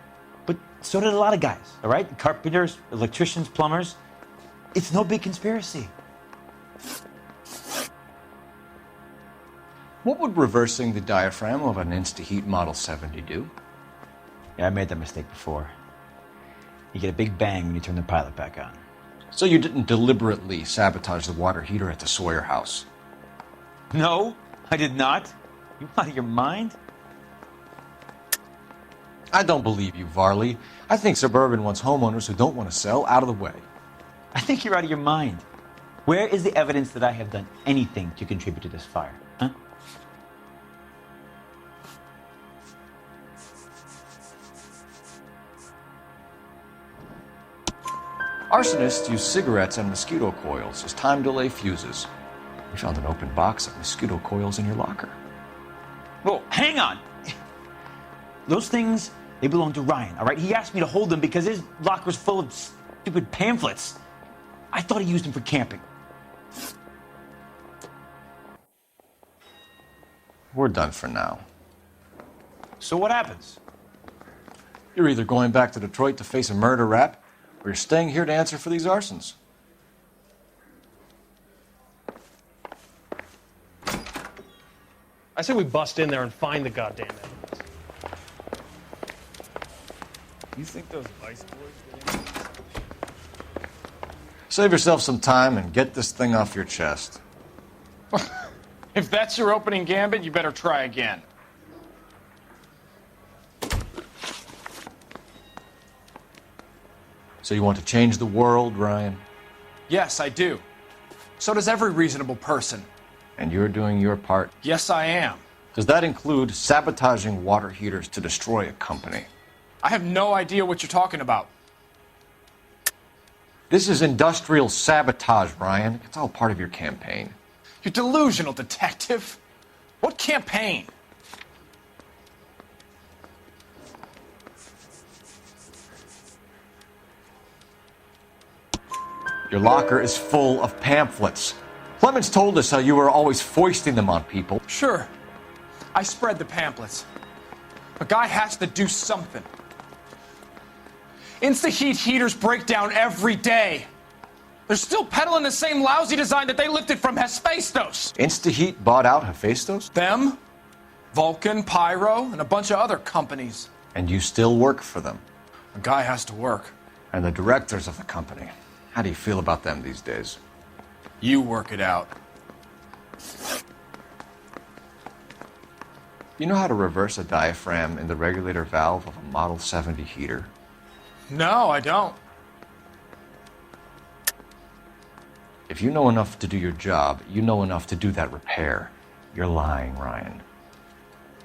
But so did a lot of guys, all right? Carpenters, electricians, plumbers. It's no big conspiracy. What would reversing the diaphragm of an Insta-Heat Model 70 do? Yeah, I made that mistake before. You get a big bang when you turn the pilot back on. So you didn't deliberately sabotage the water heater at the Sawyer house? No, I did not. You out of your mind? I don't believe you, Varley. I think Suburban wants homeowners who don't want to sell out of the way. I think you're out of your mind. Where is the evidence that I have done anything to contribute to this fire? Huh? Arsonists use cigarettes and mosquito coils as time delay fuses. We found an open box of mosquito coils in your locker. Whoa, hang on. Those things, they belong to Ryan, all right? He asked me to hold them because his locker's full of stupid pamphlets. I thought he used them for camping. We're done for now. So what happens? You're either going back to Detroit to face a murder rap, or you're staying here to answer for these arsons. I say we bust in there and find the goddamn evidence. You think those Vice boys get in? Save yourself some time and get this thing off your chest. If that's your opening gambit, you better try again. So you want to change the world, Ryan? Yes, I do. So does every reasonable person. And you're doing your part? Yes, I am. Does that include sabotaging water heaters to destroy a company? I have no idea what you're talking about. This is industrial sabotage, Ryan. It's all part of your campaign. You're delusional, detective. What campaign? Your locker is full of pamphlets. Clemens told us how you were always foisting them on people. Sure. I spread the pamphlets. A guy has to do something. Insta-heat heaters break down every day. They're still peddling the same lousy design that they lifted from Hephaestus. Insta-heat bought out Hephaestus? Them, Vulcan, Pyro, and a bunch of other companies. And you still work for them? A guy has to work. And the directors of the company. How do you feel about them these days? You work it out. You know how to reverse a diaphragm in the regulator valve of a Model 70 heater? No, I don't. If you know enough to do your job, you know enough to do that repair. You're lying, Ryan.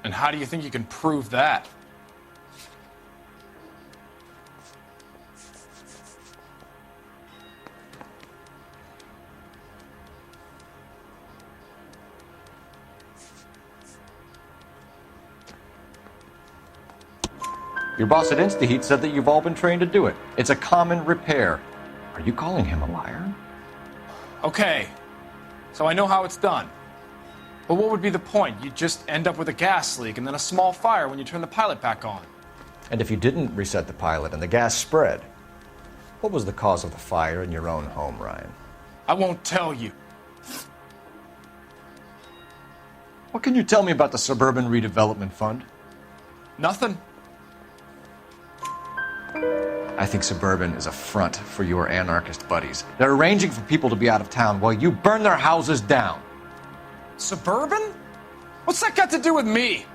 And how do you think you can prove that? Your boss at InstaHeat said that you've all been trained to do it. It's a common repair. Are you calling him a liar? Okay, so I know how it's done. But what would be the point? You'd just end up with a gas leak and then a small fire when you turn the pilot back on. And if you didn't reset the pilot and the gas spread, what was the cause of the fire in your own home, Ryan? I won't tell you. What can you tell me about the Suburban Redevelopment Fund? Nothing. I think Suburban is a front for your anarchist buddies. They're arranging for people to be out of town while you burn their houses down. Suburban? What's that got to do with me?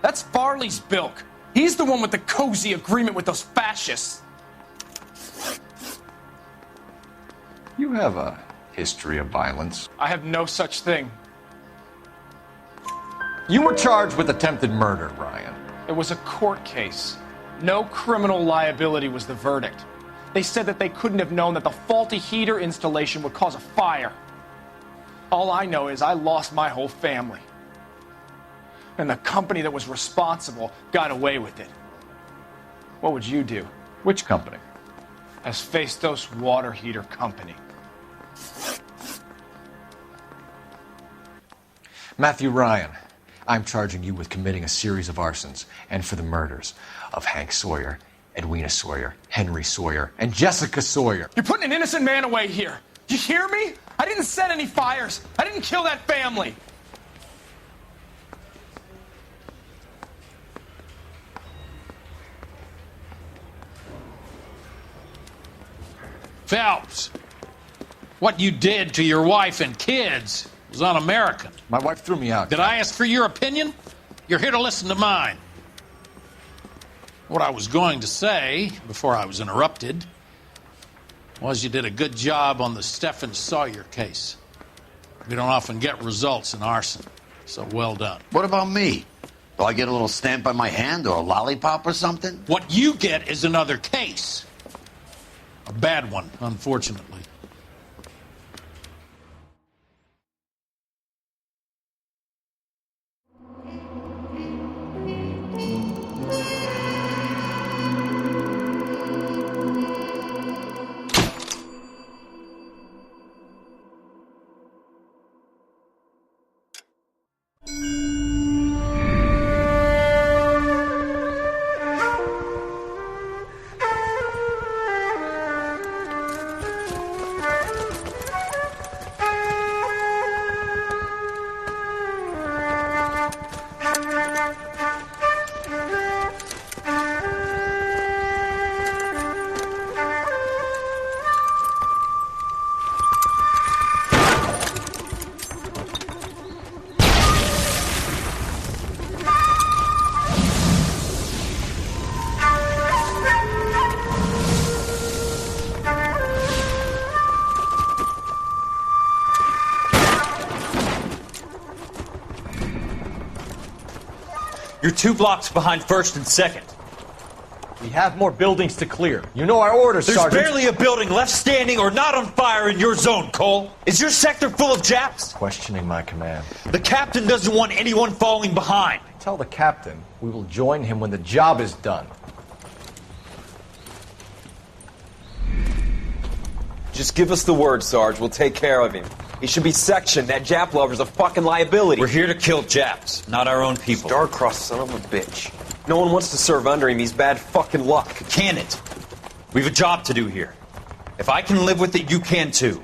That's Farley's bilk. He's the one with the cozy agreement with those fascists. You have a history of violence. I have no such thing. You were charged with attempted murder, Ryan. It was a court case. No criminal liability was the verdict. They said that they couldn't have known that the faulty heater installation would cause a fire. All I know is I lost my whole family. And the company that was responsible got away with it. What would you do? Which company? Hephaestus Water Heater Company. Matthew Ryan, I'm charging you with committing a series of arsons and for the murders of Hank Sawyer, Edwina Sawyer, Henry Sawyer, and Jessica Sawyer. You're putting an innocent man away here. You hear me? I didn't set any fires. I didn't kill that family. Phelps, what you did to your wife and kids was un-American. My wife threw me out. Did I ask for your opinion? You're here to listen to mine. What I was going to say, before I was interrupted, was you did a good job on the Stephen Sawyer case. We don't often get results in arson, so well done. What about me? Do I get a little stamp on my hand or a lollipop or something? What you get is another case. A bad one, unfortunately. You're 2 blocks behind 1st and 2nd. We have more buildings to clear. You know our orders, There's Sergeant. barely a building left standing or not on fire in your zone, Cole. Is your sector full of Japs? Questioning my command. The captain doesn't want anyone falling behind. Tell the captain we will join him when the job is done. Just give us the word, Sarge. We'll take care of him. He should be sectioned. That Jap lover's a fucking liability. We're here to kill Japs, not our own people. Star-crossed son of a bitch. No one wants to serve under him. He's bad fucking luck. Can it? We've a job to do here. If I can live with it, you can too.